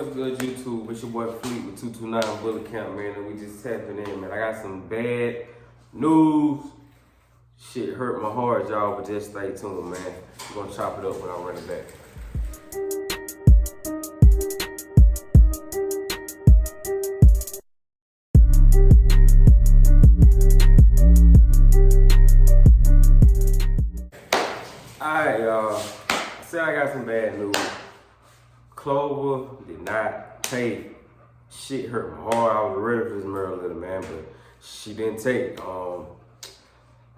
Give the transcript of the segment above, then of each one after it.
what's good, YouTube? It's your boy Fleet with 229 Bullet Camp, man, and we just tapping in, man. I got some bad news. Shit hurt my heart, y'all, but just stay tuned, man. We're gonna chop it up when I run it back. Alright, y'all. Say I got some bad news. Clover did not take. Shit hurt my heart. I was ready for this Maryland, man, but she didn't take.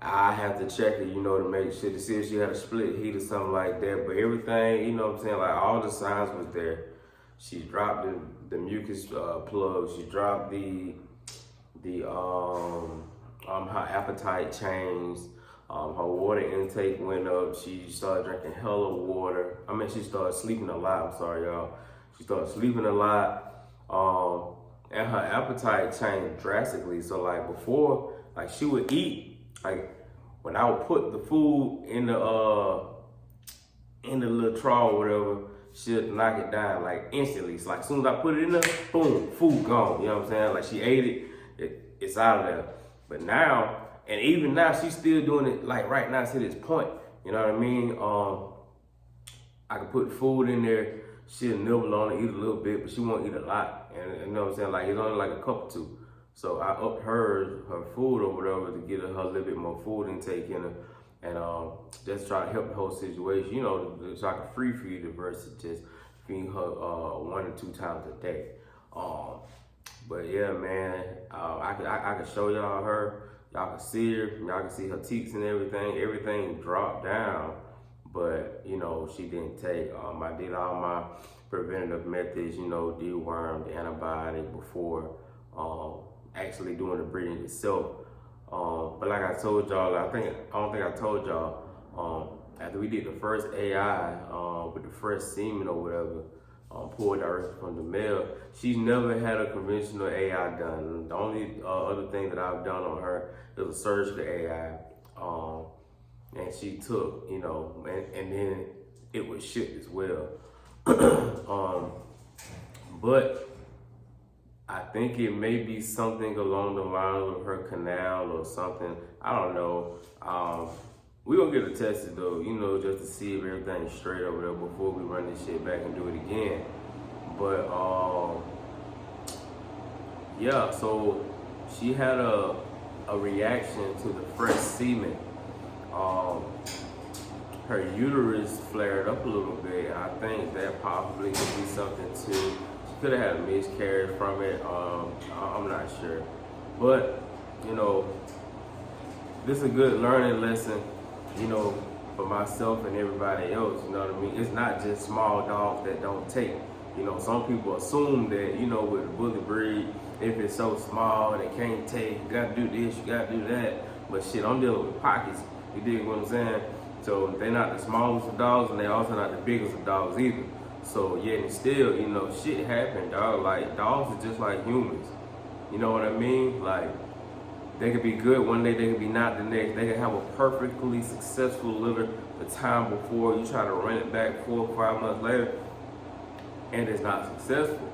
I have to check it, to make sure to see if she had a split heat or something like that. But everything, what I'm saying, like all the signs was there. She dropped the mucus plug. She dropped her appetite changed. Her water intake went up. She started drinking hella water. She started sleeping a lot. I'm sorry, y'all. She started sleeping a lot. And her appetite changed drastically. So like before, like she would eat, like when I would put the food in the little trough or whatever, she'd knock it down like instantly. So like as soon as I put it in there, boom, food gone. You know what I'm saying? Like she ate it, it's out of there. But now, and even now, she's still doing it like right now to this point. You know what I mean? I could put food in there. She'll nibble on it, eat a little bit, but she won't eat a lot. And you know what I'm saying? Like it's only like a cup or two. So I upped her food or whatever to get her a little bit more food intake in her. And just try to help the whole situation, so I can free feed her versus just feeding her 1 or 2 times a day. But yeah, man, I can show y'all her. Y'all can see her, y'all can see her teeth and everything. Everything dropped down, but she didn't take. I did all my preventative methods, deworm, the antibiotic before actually doing the breeding itself. But like I told y'all, I don't think I told y'all, after we did the first AI with the fresh semen or whatever, pulled directly from the male, she's never had a conventional AI done. The only other thing that I've done on her is a surgical AI, and she took, and then it was shipped as well. But I think it may be something along the lines of her canal or something. I don't know. We're gonna get it tested though, just to see if everything's straight over there before we run this shit back and do it again. But yeah, so she had a reaction to the fresh semen. Her uterus flared up a little bit, and I think that possibly could be something too. She could have had a miscarriage from it. I'm not sure. But, this is a good learning lesson, for myself and everybody else, you know what I mean? It's not just small dogs that don't take. Some people assume that, with the bully breed, if it's so small and they can't take, you gotta do this, you gotta do that. But shit, I'm dealing with pockets, you dig what I'm saying? So they're not the smallest of dogs and they're also not the biggest of dogs either. So yet and still, shit happen, dog. Like dogs are just like humans. You know what I mean? Like, they could be good one day, they could be not the next. They could have a perfectly successful litter the time before. You try to run it back 4 or 5 months later, and it's not successful.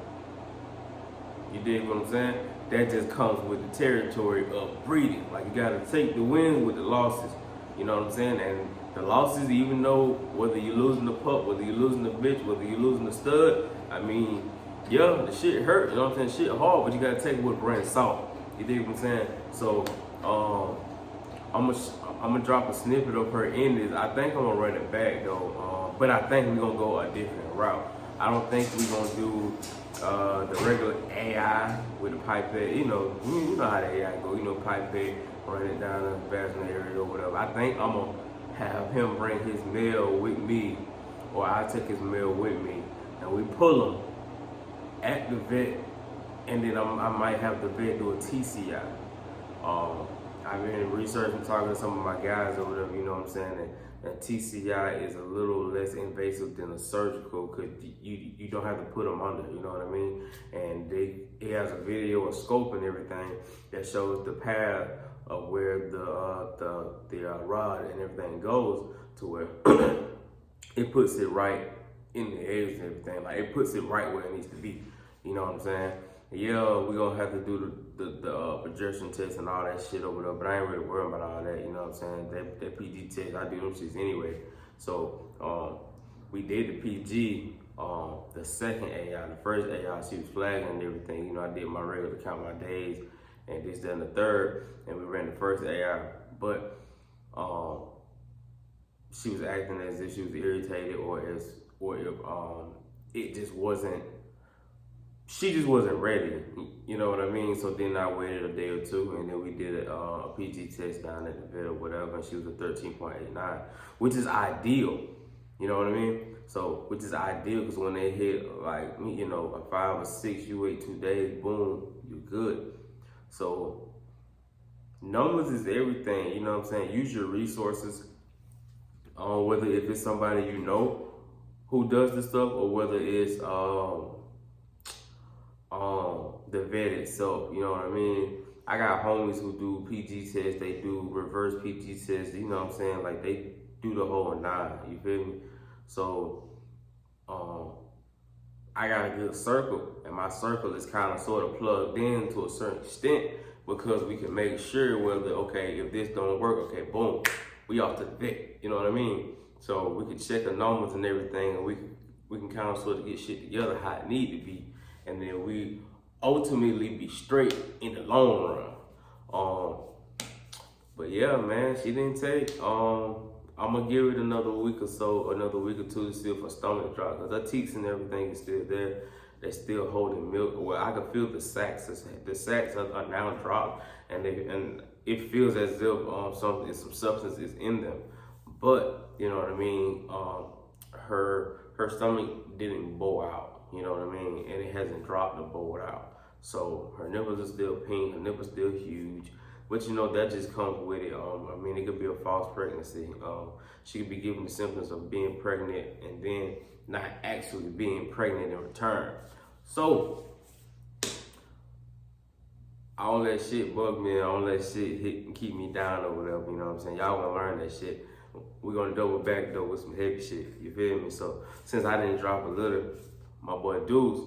You dig what I'm saying? That just comes with the territory of breeding. Like, you gotta take the wins with the losses. You know what I'm saying? And the losses, even though whether you're losing the pup, whether you're losing the bitch, whether you're losing the stud, yeah, the shit hurt. You know what I'm saying? Shit hard, but you gotta take it with a grain of salt. You dig what I'm saying? So, I'm gonna drop a snippet of her in this. I think I'm gonna run it back though, but I think we're gonna go a different route. I don't think we're gonna do the regular AI with the pipette. You know how the AI go. Pipette, run it down the vaginal area or whatever. I think I'm gonna have him bring his male with me, or I take his male with me, and we pull him at the vet. And then I might have the vet do a TCI. I've been researching, talking to some of my guys or whatever, you know what I'm saying? And TCI is a little less invasive than a surgical because you don't have to put them under, you know what I mean? And it has a video, a scope and everything that shows the path of where the rod and everything goes to where it puts it right in the eggs and everything. Like it puts it right where it needs to be. You know what I'm saying? Yeah, we gonna have to do the projection test and all that shit over there, but I ain't really worried about all that. You know what I'm saying? That PG test, I do them shits anyway. So we did the PG. The second AI, the first AI, she was flagging and everything. You know, I did my regular count my days and this, then the third, and we ran the first AI, but she was acting as if she was irritated or if it just wasn't, she just wasn't ready, you know what I mean? So then I waited a day or two, and then we did a PG test down at the vet or whatever, and she was a 13.89, which is ideal, you know what I mean? So, which is ideal, because when they hit like, you know, a 5 or 6, you wait 2 days, boom, you're good. So numbers is everything, you know what I'm saying? Use your resources, whether if it's somebody you know who does this stuff, or whether it's the vet itself, you know what I mean? I got homies who do PG tests, they do reverse PG tests, you know what I'm saying? Like they do the whole 9, you feel me? So I got a good circle, and my circle is kind of sort of plugged in to a certain extent, because we can make sure whether, okay, if this don't work, okay, boom, we off to the vet, you know what I mean? So we can check the numbers and everything, and we can kind of sort of get shit together how it need to be, and then we ultimately be straight in the long run. But yeah, man, she didn't take. I'm gonna give it another week or so, another week or two to see if her stomach drops, because her teats and everything is still there. They're still holding milk. Well, I can feel the sacs. The sacs are now dropped, and it feels as if some substance is in them. But you know what I mean. Her stomach didn't bow out. You know what I mean, and it hasn't dropped or bowed out. So her nipples are still pink. Her nipples still huge. But you know, that just comes with it. I mean, it could be a false pregnancy. She could be given the symptoms of being pregnant and then not actually being pregnant in return. So, all that shit bug me, all that shit hit and keep me down or whatever, you know what I'm saying? Y'all gonna learn that shit. We're gonna double back though with some heavy shit, you feel me? So, since I didn't drop a litter, my boy Deuce,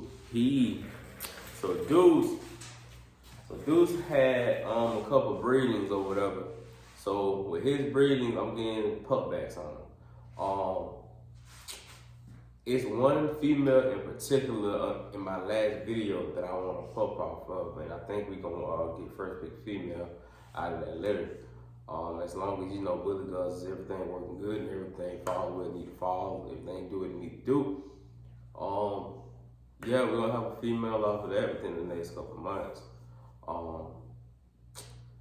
Deuce had a couple breedings or whatever. So with his breedings, I'm getting pupbacks on him. It's one female in particular in my last video that I want to pup off of, and I think we're gonna get first pick female out of that litter. As long as, you know, Bully Guns, everything working good and everything fall where it need to fall, everything do what it need to do. Yeah, we're gonna have a female off of that within the next couple of months.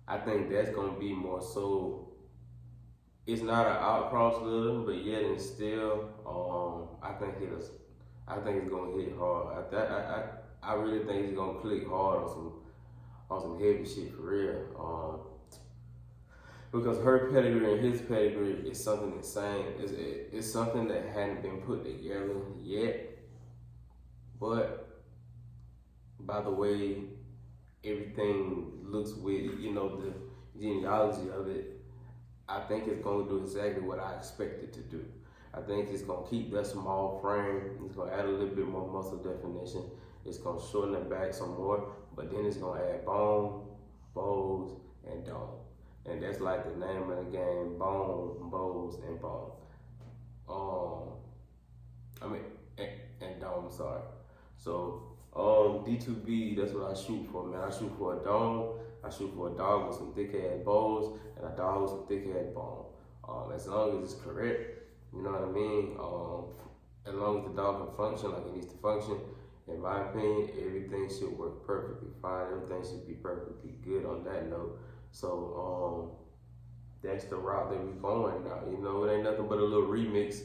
I think that's gonna be more so. It's not an outcross litter, but yet and still, I think it's gonna hit hard. I really think it's gonna click hard on some heavy shit for real. Because her pedigree and his pedigree is something insane. It's something that hadn't been put together yet. But by the way everything looks with, you know, the genealogy of it, I think it's going to do exactly what I expect it to do. I think it's going to keep that small frame. It's going to add a little bit more muscle definition. It's going to shorten it back some more, but then it's going to add bone, bows, and dome. And that's like the name of the game: bone, bows, and bone. And dome, sorry. So, D2B, that's what I shoot for, man. I shoot for a dome, I shoot for a dog with some thick-ass bows, and a dog with some thick-ass bone. As long as it's correct, you know what I mean? As long as the dog can function like it needs to function, in my opinion, everything should work perfectly fine. Everything should be perfectly good on that note. So, that's the route that we're going now. You know, it ain't nothing but a little remix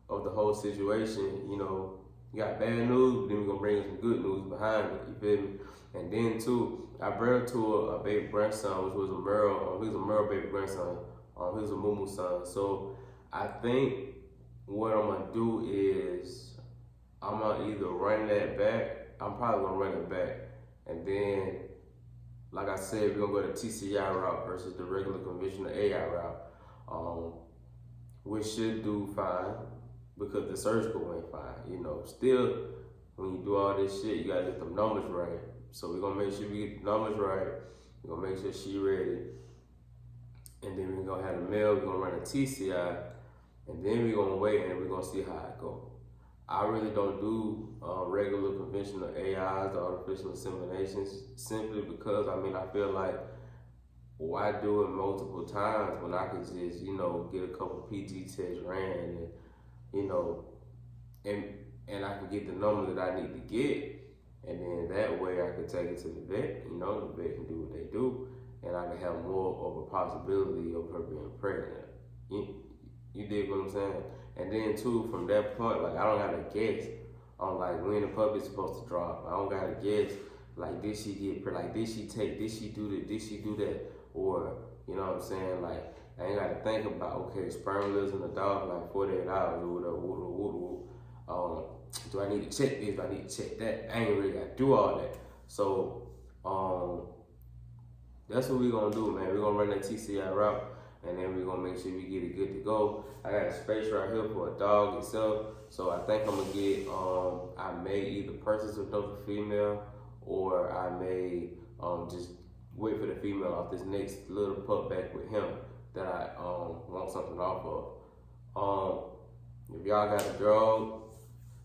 of the whole situation. You know, you got bad news, but then we're gonna bring some good news behind it, you feel me? And then too, I brought to a baby grandson, which was a Merle, he was a Merle baby grandson, he was a Moo son. So I think what I'm gonna do is, I'm gonna either run that back, I'm probably gonna run it back, and then, like I said, we're gonna go the TCI route versus the regular conventional AI route, which should do fine. because the surgical went fine. You know, still, when you do all this shit, you gotta get them numbers right. So we're gonna make sure we get the numbers right. We're gonna make sure she ready. And then we're gonna have the male, we're gonna run a TCI, and then we're gonna wait and we're gonna see how it go. I really don't do regular conventional AIs, the artificial inseminations, simply because, I feel like, why do it multiple times when I could just, get a couple PT tests ran and, and I can get the number that I need to get, and then that way I can take it to the vet, the vet can do what they do, and I can have more of a possibility of her being pregnant. You dig what I'm saying? And then too, from that point, like, I don't gotta guess on like when the puppy's supposed to drop. I don't gotta guess, like, did she get pregnant? Like, did she take, did she do this, did she do that? Or, you know what I'm saying? Like, I ain't gotta think about, okay, sperm lives in the dog for like 48 hours or whatever, do I need to check this? Do I need to check that? I ain't really gotta do all that. So, that's what we gonna do, man. We're gonna run that TCI route, and then we're gonna make sure we get it good to go. I got a space right here for a dog itself, so I think I'm gonna get, I may either purchase another female, or I may just wait for the female off this next little pup back with him that I want something off of. If y'all got a dog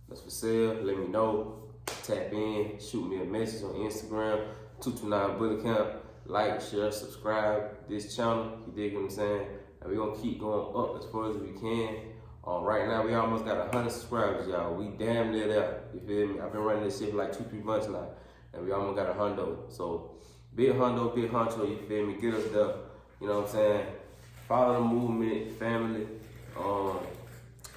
that's for sale, let me know. Tap in, shoot me a message on Instagram, 229 Bullet Camp. Like, share, subscribe this channel. You dig what I'm saying? And we're gonna keep going up as far as we can. Right now, we almost got 100 subscribers, y'all. We damn near there. You feel me? I've been running this shit for like 2-3 months now, and we almost got 100. So, big hundo, big honcho, you feel me? Get us there. You know what I'm saying? Follow the movement, family.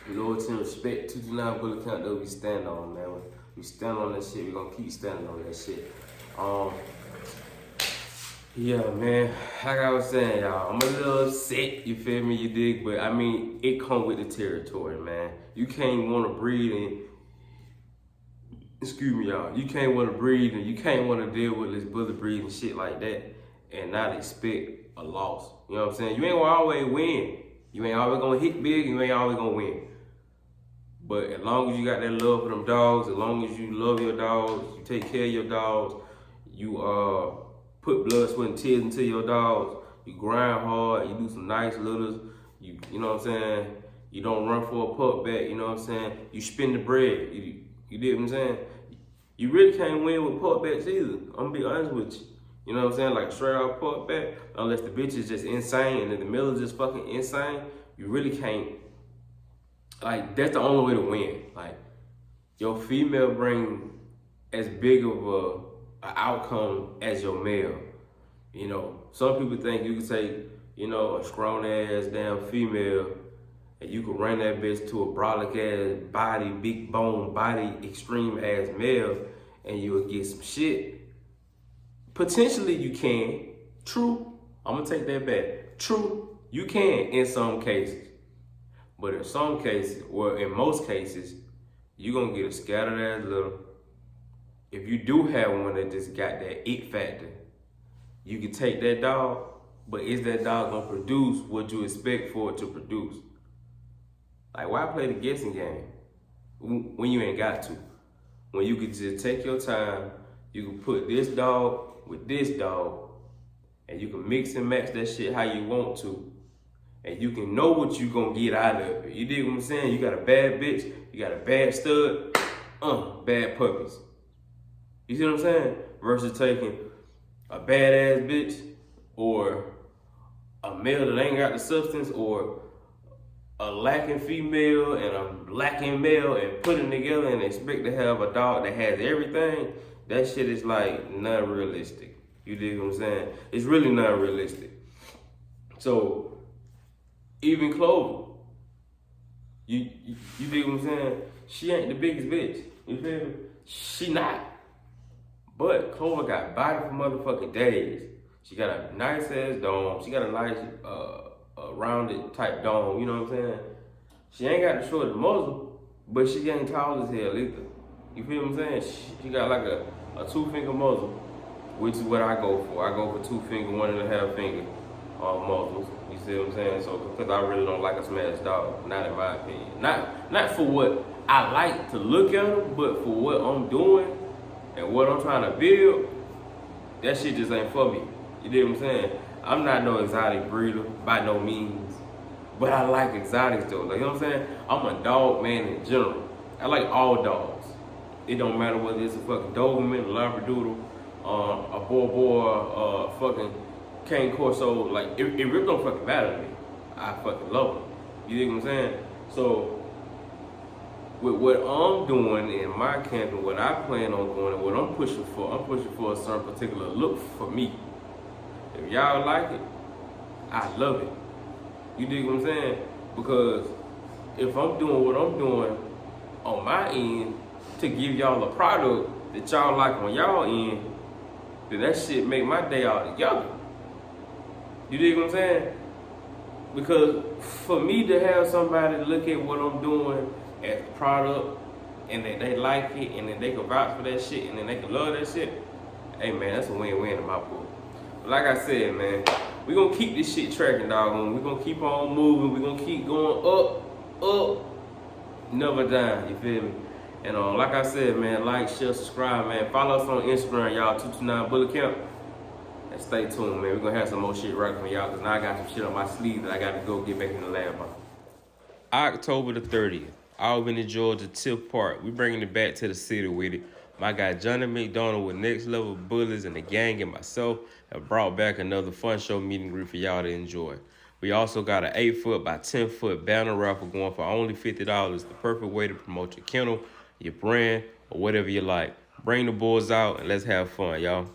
Loyalty and respect. 229 Bullet Camp, though, we stand on, man. We stand on that shit. We gonna keep standing on that shit. Yeah, man, like I was saying, y'all, I'm a little upset, you feel me, you dig? But it come with the territory, man. You can't want to breed and, excuse me, y'all, you can't want to breed and you can't want to deal with this bullet breed and shit like that and not expect a loss. You know what I'm saying? You ain't gonna always win. You ain't always gonna hit big, you ain't always gonna win. But as long as you got that love for them dogs, as long as you love your dogs, you take care of your dogs, you put blood, sweat, and tears into your dogs. You grind hard. You do some nice litters. You know what I'm saying? You don't run for a pup back. You know what I'm saying? You spend the bread. You did what I'm saying? You really can't win with pup backs either. I'm gonna be honest with you. You know what I'm saying? Like straight out pup back, unless the bitch is just insane and then the middle is just fucking insane, you really can't. Like, that's the only way to win. Like, your female bring as big of a outcome as your male. Some people think you can take, a strong ass damn female and you can run that bitch to a brolic ass body, big bone body, extreme ass male, and you will get some shit. Potentially you can. True. I'm gonna take that back. True. You can in some cases. But in some cases, or in most cases, you're gonna get a scattered ass little. If you do have one that just got that it factor, you can take that dog, but is that dog gonna produce what you expect for it to produce? Like, why play the guessing game when you ain't got to? When you could just take your time, you can put this dog with this dog, and you can mix and match that shit how you want to, and you can know what you gonna get out of it. You dig what I'm saying? You got a bad bitch, you got a bad stud, bad puppies. You see what I'm saying? Versus taking a badass bitch or a male that ain't got the substance, or a lacking female and a lacking male, and putting together and expect to have a dog that has everything. That shit is like not realistic. You dig what I'm saying? It's really not realistic. So even Clover, you dig what I'm saying? She ain't the biggest bitch. You feel me? She not. But Clover got body for motherfucking days. She got a nice ass dome. She got a nice rounded type dome. You know what I'm saying? She ain't got the short muzzle, but she ain't tall as hell either. You feel what I'm saying? She got like a 2-finger muzzle, which is what I go for. I go for 2 finger, 1.5 finger. muzzles. You see what I'm saying? So, because I really don't like a smashed dog, not in my opinion. Not for what I like to look at them, but for what I'm doing and what I'm trying to build, that shit just ain't for me. You dig what I'm saying? I'm not no exotic breeder by no means, but I like exotics though. Like, you know what I'm saying? I'm a dog man in general. I like all dogs. It don't matter whether it's a fucking Doberman, a Labradoodle, a Boer, fucking Cane Corso. Like, it really don't fucking matter to me. I fucking love them. You dig what I'm saying? So, with what I'm doing in my camping, what I plan on doing, and what I'm pushing for a certain particular look for me. If y'all like it, I love it. You dig what I'm saying? Because if I'm doing what I'm doing on my end to give y'all a product that y'all like on y'all end, then that shit make my day all together. You dig what I'm saying? Because for me to have somebody look at what I'm doing as a product and that they like it and that they can vouch for that shit and then they can love that shit, hey man, that's a win-win in my book. But like I said, man, we gonna keep this shit tracking, dog. We gonna keep on moving. We gonna keep going up, never down. You feel me? And like I said, man, like, share, subscribe, man. Follow us on Instagram, y'all. 229 Bullet Camp. And stay tuned, man. We're gonna have some more shit right for y'all, because now I got some shit on my sleeve that I gotta go get back in the lab on. October the 30th, Albany, Georgia, Tiff Park. We bringing it back to the city with it. My guy Johnny McDonald with Next Level Bullies and the gang and myself have brought back another fun show meet and greet for y'all to enjoy. We also got an 8-foot by 10-foot banner raffle going for only $50. The perfect way to promote your kennel, your brand, or whatever you like. Bring the bulls out and let's have fun, y'all.